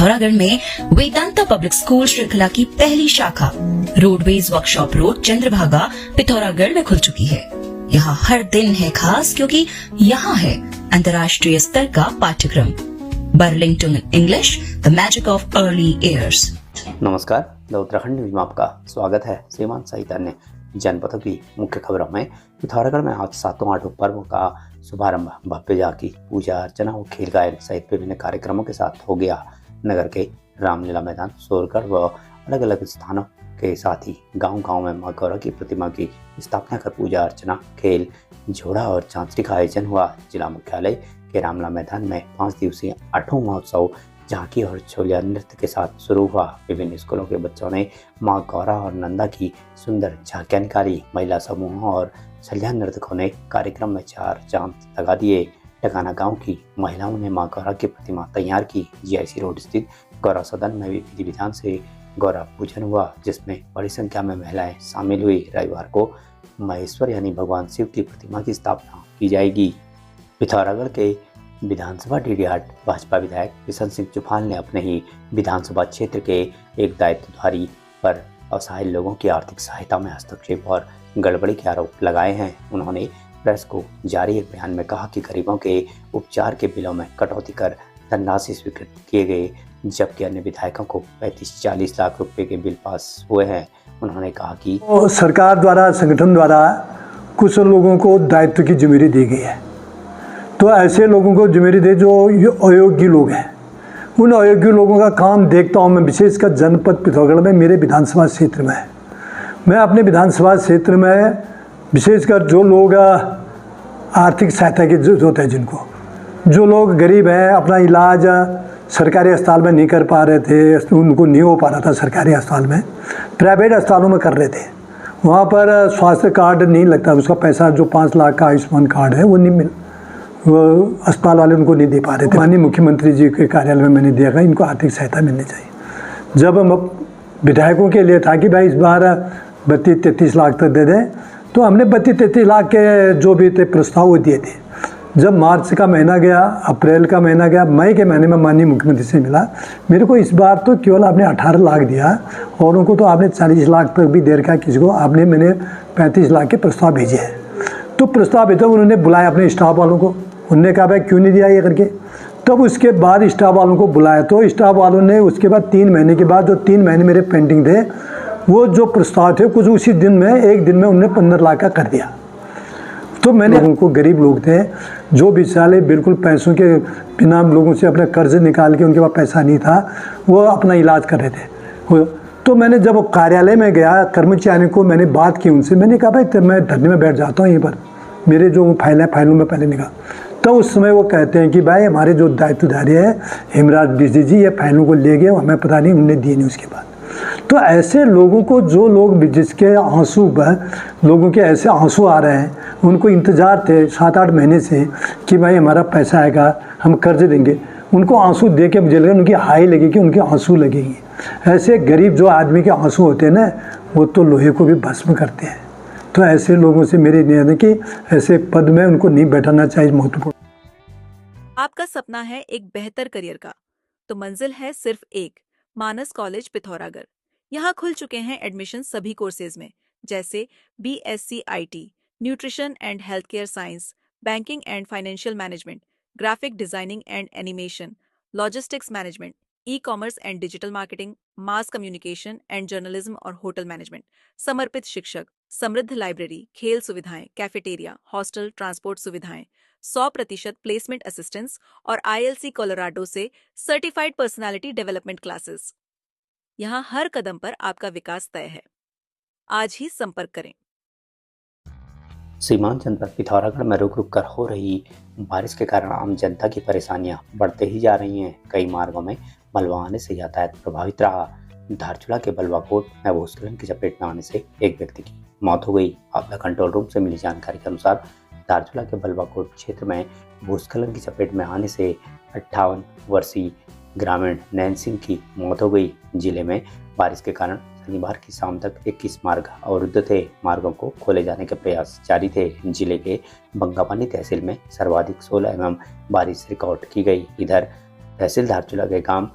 पिथौरागढ़ में Vedanta public school श्रृंखला की पहली शाखा roadways workshop road Chandrabhaga Pithoragarh में खुल चुकी है। यहाँ हर दिन है खास क्योंकि यहाँ है अंतर्राष्ट्रीय स्तर का पाठ्यक्रम Burlington English the magic of early years. नमस्कार, द उत्तराखंड न्यूज में आपका स्वागत है। श्रीमान सहित अन्य जनपदों की मुख्य खबरों में पिथौरागढ़ में आज 7-8 पर्व का शुभारंभ भव्य झांकी, पूजा अर्चना और खेल गायन सहित विभिन्न कार्यक्रमों के साथ हो गया। नगर के रामलीला मैदान, सोरगढ़ व अलग अलग स्थानों के साथ ही गांव-गांव में मां गौरा की प्रतिमा की स्थापना कर पूजा अर्चना, खेल, झोड़ा और झांकी का आयोजन हुआ। जिला मुख्यालय के रामलीला मैदान में 5 दिवसीय 8वां महोत्सव झांकी और छोलिया नृत्य के साथ शुरू हुआ। विभिन्न स्कूलों के बच्चों ने मां गौरा और नंदा की सुंदर झांकियां निकाली। महिला समूहों और छलिया नर्तकों ने कार्यक्रम में 4 चांद लगा दिए। टकाना गांव की महिलाओं ने मां गौरा की प्रतिमा तैयार की। जीआईसी रोड स्थित गौरा सदन में भी विधि विधान से गौरा पूजन हुआ, जिसमें बड़ी संख्या में महिलाएं शामिल हुई। रविवार को महेश्वर यानी भगवान शिव की प्रतिमा की स्थापना की जाएगी। पिथौरागढ़ के विधानसभा डीडीहाट भाजपा विधायक किशन सिंह चौहान ने अपने ही विधानसभा क्षेत्र के एक दायित्वधारी पर असहाय लोगों की आर्थिक सहायता में हस्तक्षेप और गड़बड़ी के आरोप लगाए हैं। उन्होंने प्रेस को जारी एक बयान में कहा कि गरीबों के उपचार के बिलों में कटौती कर धनराशि स्वीकृत किए गए, जबकि अन्य विधायकों को 35-40 लाख रुपए के बिल पास हुए हैं। उन्होंने कहा कि सरकार द्वारा, संगठन द्वारा कुछ लोगों को दायित्व की जिम्मेदारी दी गई है, तो ऐसे लोगों को जिम्मेदारी दे जो अयोग्य लोग हैं। उन अयोग्य लोगों का काम देखता हूँ मैं, विशेषकर जनपद पिथौरागढ़ में, मेरे विधानसभा क्षेत्र में। मैं अपने विधानसभा क्षेत्र में विशेषकर जो लोग आर्थिक सहायता की जरूरत है, जो लोग गरीब हैं, अपना इलाज सरकारी अस्पताल में नहीं कर पा रहे थे, उनको नहीं हो पा रहा था सरकारी अस्पताल में, प्राइवेट अस्पतालों में कर रहे थे। वहाँ पर स्वास्थ्य कार्ड नहीं लगता, उसका पैसा जो 5 लाख का आयुष्मान कार्ड है वो नहीं मिल, वो अस्पताल वाले उनको नहीं दे पा रहे थे। माननीय मुख्यमंत्री जी के कार्यालय में मैंने देखा इनको आर्थिक सहायता मिलनी चाहिए। जब हम विधायकों के लिए था कि भाई इस बार 32-33 लाख तक दे दें, तो हमने 32-33 लाख के जो भी थे प्रस्ताव वो दिए थे। जब मार्च का महीना गया, अप्रैल का महीना गया, मई के महीने में माननीय मुख्यमंत्री से मिला, मेरे को इस बार तो केवल आपने 18 लाख दिया और उनको तो आपने 40 लाख तक भी दे रखा किसी को, मैंने 35 लाख के प्रस्ताव भेजे हैं। तो प्रस्ताव भेजा, उन्होंने बुलाया अपने स्टाफ वालों को, उन्होंने कहा भाई क्यों नहीं दिया ये करके। तब उसके बाद स्टाफ वालों को बुलाया, तो स्टाफ वालों ने उसके बाद 3 महीने के बाद, जो 3 महीने मेरे पेंडिंग थे, वो जो प्रस्ताव थे कुछ उसी दिन में, एक दिन में उन्होंने 15 लाख का कर दिया। तो मैंने उनको, गरीब लोग थे जो बेचारे बिल्कुल पैसों के बिना, लोगों से अपने कर्ज निकाल के, उनके पास पैसा नहीं था, वो अपना इलाज कर रहे थे। तो मैंने जब कार्यालय में गया, कर्मचारियों को मैंने बात की उनसे, मैंने कहा भाई मैं धरने में बैठ जाता हूँ, यहीं पर मेरे जो फाइल है, फाइलों में पहले निकाल। तो उस समय वो कहते हैं कि भाई हमारे जो दायित्वधारी है हेमराज डीसी जी, ये फाइलों को ले गए, हमें पता नहीं, उन्होंने दिए नहीं उसके बाद। तो ऐसे लोगों को, जो लोग जिसके आंसू, लोगों के ऐसे आंसू आ रहे हैं, उनको इंतज़ार थे 7-8 महीने से कि भाई हमारा पैसा आएगा, हम कर्ज देंगे, उनको आंसू दे के मुझे लगा उनकी हाई लगेगी, उनके आंसू लगेगी। ऐसे गरीब जो आदमी के आंसू होते हैं ना, वो तो लोहे को भी भस्म करते हैं। तो ऐसे लोगों से मेरी निवेदन है कि ऐसे पद में उनको नहीं बैठाना चाहिए। महत्वपूर्ण। आपका सपना है एक बेहतर करियर का, तो मंजिल है सिर्फ एक, मानस कॉलेज पिथौरागढ़। यहाँ खुल चुके हैं एडमिशन सभी कोर्सेज में, जैसे BSc IT, nutrition and health care science, banking and financial management, graphic designing and animation, logistics management, e-commerce and digital marketing, mass communication and journalism और होटल मैनेजमेंट। समर्पित शिक्षक, समृद्ध लाइब्रेरी, खेल सुविधाएं, कैफेटेरिया, हॉस्टल, ट्रांसपोर्ट सुविधाएं, 100% placement assistance और ILC Colorado से certified personality development classes. यहाँ हर कदम पर आपका विकास तय है। आज ही संपर्क करें। सीमांत जनपद पिथौरागढ़ में रुक रुक कर हो रही बारिश के कारण आम जनता की परेशानियां बढ़ते ही जा रही हैं। कई मार्गों में मलबा आने से यातायात प्रभावित रहा। धारचूला के बलवाकोट में भूस्खलन की चपेट में आने से एक व्यक्ति की मौत हो गई। आपदा कंट्रोल रूम से मिली जानकारी के अनुसार धारचूला के बलवाकोट क्षेत्र में भूस्खलन की चपेट में आने से 58 वर्षीय ग्रामीण नैन सिंह की मौत हो गई। जिले में बारिश के कारण शनिवार की शाम तक 21 मार्ग अवरुद्ध थे। मार्गों को खोले जाने के प्रयास जारी थे। जिले के बंगापानी तहसील में सर्वाधिक 16 mm बारिश रिकॉर्ड की गई। इधर तहसील धारचूला के गांव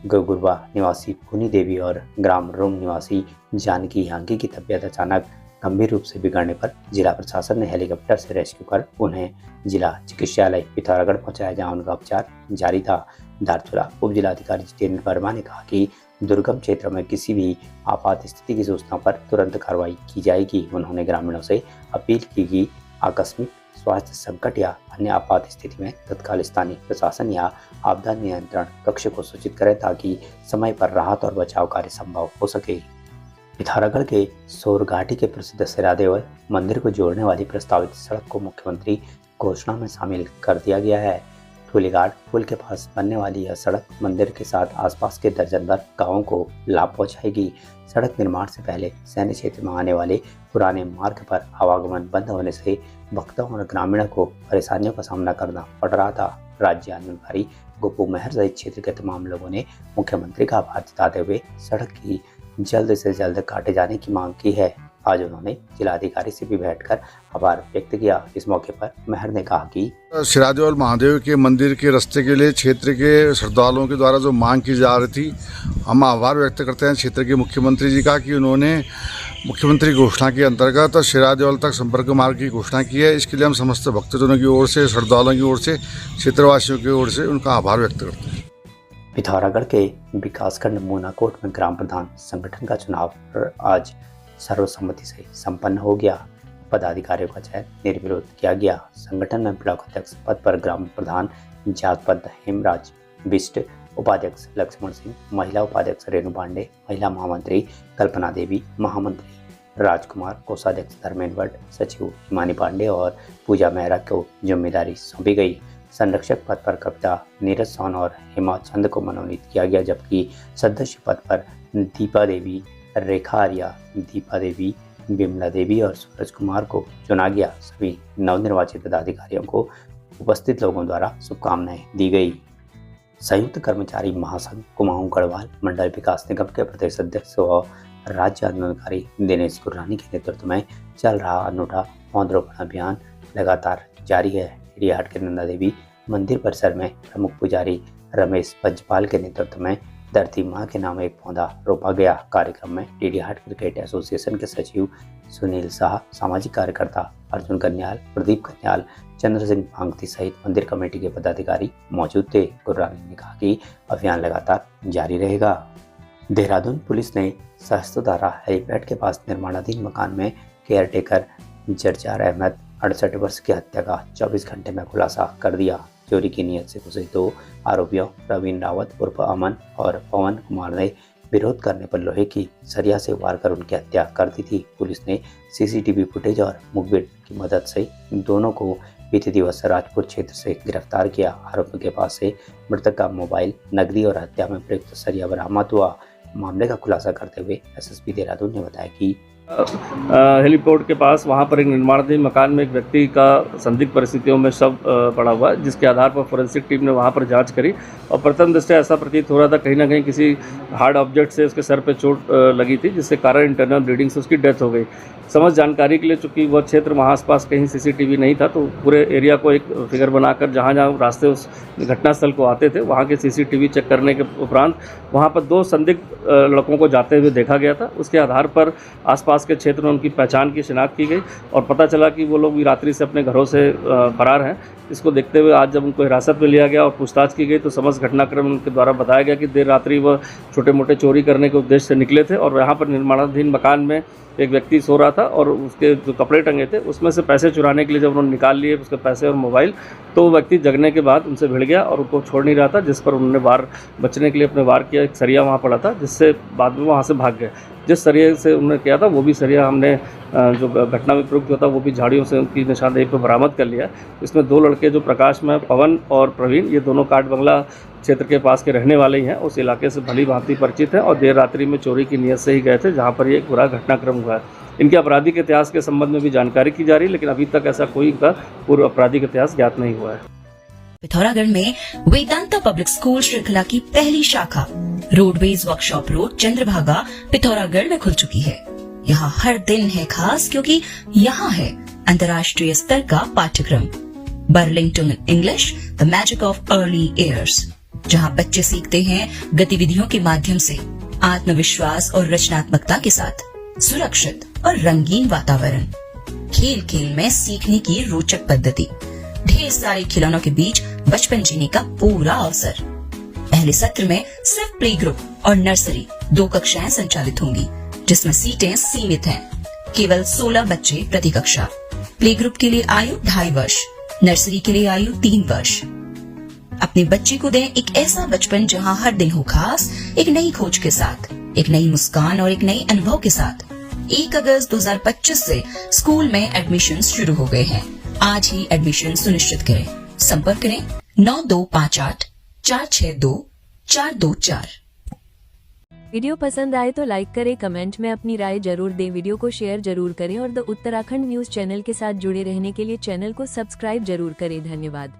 गुरगुरबा निवासी पूनी देवी और ग्राम रोम निवासी जानकी यांगी की तबीयत अचानक गंभीर रूप से बिगड़ने पर जिला प्रशासन ने हेलीकॉप्टर से रेस्क्यू कर उन्हें जिला चिकित्सालय पिथौरागढ़ पहुंचाया, जहां उनका उपचार जारी था। धारचूला उप जिलाधिकारी जितेंद्र वर्मा ने कहा कि दुर्गम क्षेत्रों में किसी भी आपात स्थिति की सूचना पर तुरंत कार्रवाई की जाएगी। उन्होंने ग्रामीणों से अपील की कि आकस्मिक स्वास्थ्य संकट या अन्य आपात स्थिति में तत्काल स्थानीय प्रशासन या आपदा नियंत्रण कक्ष को सूचित करें ताकि समय पर राहत और बचाव कार्य संभव हो सके। पिथौरागढ़ के सोर घाटी के प्रसिद्ध सिरादेव मंदिर को जोड़ने वाली प्रस्तावित सड़क को मुख्यमंत्री घोषणा में शामिल कर दिया गया है। ठूलीघाट पुल के पास बनने वाली यह सड़क मंदिर के साथ आसपास के दर्जन भर गाँवों को लाभ पहुंचाएगी। सड़क निर्माण से पहले सैन्य क्षेत्र में आने वाले पुराने मार्ग पर आवागमन बंद होने से भक्तों और ग्रामीणों को परेशानियों का सामना करना पड़ रहा था। राज्य आंगनबाड़ी गोपू महर सहित क्षेत्र के तमाम लोगों ने मुख्यमंत्री का आभार जताते हुए सड़क की जल्द से जल्द काटे जाने की मांग की है। आज उन्होंने जिलाधिकारी से भी बैठकर आभार व्यक्त किया। इस मौके पर महर ने कहा कि सिरादेव महादेव के मंदिर के रास्ते के लिए क्षेत्र के श्रद्धालुओं के द्वारा जो मांग की जा रही थी, हम आभार व्यक्त करते हैं क्षेत्र के मुख्यमंत्री जी का कि उन्होंने मुख्यमंत्री घोषणा के अंतर्गत सिरादेव तक संपर्क मार्ग की घोषणा की है। इसके लिए हम समस्त भक्तजनों की ओर से, श्रद्धालुओं की ओर से, क्षेत्रवासियों की ओर से उनका आभार व्यक्त करते हैं। पिथौरागढ़ के विकासखंड मूनाकोट में ग्राम प्रधान संगठन का चुनाव आज सर्वसम्मति से संपन्न हो गया। पदाधिकारियों का चयन निर्विरोध किया गया। संगठन में ब्लॉक अध्यक्ष पद पर ग्राम प्रधान जागपत हेमराज बिष्ट, उपाध्यक्ष लक्ष्मण सिंह, महिला उपाध्यक्ष रेणु पांडे, महिला महामंत्री कल्पना देवी, महामंत्री राजकुमार, कोषाध्यक्ष धर्मेंद्र भट्ट, सचिव हिमानी पांडे और पूजा मेहरा को जिम्मेदारी सौंपी गई। संरक्षक पद पर कविता नीरज सोन और हेमा चंद को मनोनीत किया गया, जबकि सदस्य पद पर दीपा देवी, रेखा आर्या, दीपा देवी, बिमला देवी और सूरज कुमार को चुना गया। सभी नवनिर्वाचित पदाधिकारियों को उपस्थित लोगों द्वारा शुभकामनाएं दी गई। संयुक्त कर्मचारी महासंघ कुमाऊं गढ़वाल मंडल विकास निगम के प्रदेश अध्यक्ष व राज्य आंदोलनकारी दिनेश गुर्रानी के नेतृत्व में चल रहा अनूठा पौधरोपण अभियान लगातार जारी है। टिहरी के नंदा देवी मंदिर परिसर में प्रमुख पुजारी रमेश पंचपाल के नेतृत्व में धरती माँ के नाम एक पौधा रोपा गया। कार्यक्रम में टिहरी क्रिकेट एसोसिएशन के सचिव सुनील शाह, सामाजिक कार्यकर्ता अर्जुन कन्याल, प्रदीप कन्याल, चंद्र सिंह पांगती सहित मंदिर कमेटी के पदाधिकारी मौजूद थे। गुर्रानी ने कहा कि अभियान लगातार जारी रहेगा। देहरादून पुलिस ने सहस्त्रधारा हेलीपैड के पास निर्माणाधीन मकान में केयरटेकर जरजार अहमद 68 वर्ष की हत्या का 24 घंटे में खुलासा कर दिया। चोरी की नीयत से घुसे दो आरोपियों प्रवीण रावत उर्फ अमन और पवन कुमार ने विरोध करने पर लोहे की सरिया से वार कर उनकी हत्या कर दी थी। पुलिस ने सीसीटीवी फुटेज और मुखबिर की मदद से दोनों को बीते दिवस राजपुर क्षेत्र से गिरफ्तार किया। आरोपियों के पास से मृतक का मोबाइल, नकदी और हत्या में प्रयुक्त सरिया बरामद हुआ। मामले का खुलासा करते हुए एसएसपी देहरादून ने बताया कि हेलीपोर्ट के पास वहाँ पर एक निर्माणाधीन मकान में एक व्यक्ति का संदिग्ध परिस्थितियों में शव पड़ा हुआ है, जिसके आधार पर फोरेंसिक टीम ने वहाँ पर जांच करी और प्रथम दृष्टया ऐसा प्रतीत हो रहा था कहीं ना कहीं किसी हार्ड ऑब्जेक्ट से उसके सर पे चोट लगी थी, जिससे कारण इंटरनल ब्लीडिंग से उसकी डेथ हो गई। समझ जानकारी के लिए चूँकि वह क्षेत्र वहाँ आसपास कहीं सीसीटीवी नहीं था, तो पूरे एरिया को एक फिगर बनाकर जहाँ जहाँ रास्ते उस घटनास्थल को आते थे वहाँ के सीसीटीवी चेक करने के उपरांत वहाँ पर 2 संदिग्ध लड़कों को जाते हुए देखा गया था। उसके आधार पर आसपास के क्षेत्र में उनकी पहचान की शिनाख्त की गई और पता चला कि वो लोग भी रात्रि से अपने घरों से फरार हैं। इसको देखते हुए आज जब उनको हिरासत में लिया गया और पूछताछ की गई तो समस्त घटनाक्रम उनके द्वारा बताया गया कि देर रात्रि वह छोटे मोटे चोरी करने के उद्देश्य से निकले थे और यहाँ पर निर्माणाधीन मकान में एक व्यक्ति सो रहा था और उसके जो कपड़े टंगे थे उसमें से पैसे चुराने के लिए जब उन्होंने निकाल लिए उसके पैसे और मोबाइल, तो वो व्यक्ति जगने के बाद उनसे भिड़ गया और उनको छोड़ नहीं रहा था, जिस पर उन्होंने वार बचने के लिए अपने वार किया। एक सरिया वहाँ पड़ा था, जिससे बाद में वहाँ से भाग गए। जिस सरिया से उन्होंने किया था वो भी सरिया हमने जो घटना में प्रयुक्त हुआ था वो भी झाड़ियों से उनकी निशानदेही पर बरामद कर लिया। इसमें 2 लड़के जो प्रकाश में पवन और प्रवीण, ये दोनों काट बंगला क्षेत्र के पास के रहने वाले ही हैं, उस इलाके से भली भांति परिचित हैं और देर रात्रि में चोरी की नीयत से ही गए थे जहाँ पर ये पूरा घटनाक्रम हुआ है। इनके आपराधिक इतिहास के संबंध में भी जानकारी की जा रही है, लेकिन अभी तक ऐसा कोई इनका पूर्व आपराधिक इतिहास ज्ञात नहीं हुआ है। पिथौरागढ़ में वेदांता पब्लिक स्कूल श्रृंखला की पहली शाखा roadways workshop road Chandrabhaga Pithoragarh में खुल चुकी है। यहाँ हर दिन है खास क्योंकि यहाँ है अंतर्राष्ट्रीय स्तर का पाठ्यक्रम Burlington English, the magic of early years, जहां बच्चे सीखते हैं गतिविधियों के माध्यम से आत्मविश्वास और रचनात्मकता के साथ सुरक्षित और रंगीन वातावरण, खेल खेल में सीखने की रोचक पद्धति, ढेर सारे खिलौनों के बीच बचपन जीने का पूरा अवसर। पहले सत्र में सिर्फ प्ले ग्रुप और नर्सरी 2 कक्षाएं संचालित होंगी, जिसमें सीटें सीमित हैं। केवल 16 बच्चे प्रति कक्षा। प्ले ग्रुप के लिए आयु 2.5 वर्ष, नर्सरी के लिए आयु 3 वर्ष। अपने बच्चे को दें एक ऐसा बचपन जहां हर दिन हो खास, एक नई खोज के साथ, एक नई मुस्कान और एक नए अनुभव के साथ। 1 अगस्त 2025 से स्कूल में एडमिशन शुरू हो गए हैं। आज ही एडमिशन सुनिश्चित करें। संपर्क करें 9258 462 424। वीडियो पसंद आए तो लाइक करें, कमेंट में अपनी राय जरूर दें, वीडियो को शेयर जरूर करें और द उत्तराखंड न्यूज चैनल के साथ जुड़े रहने के लिए चैनल को सब्सक्राइब जरूर करें। धन्यवाद।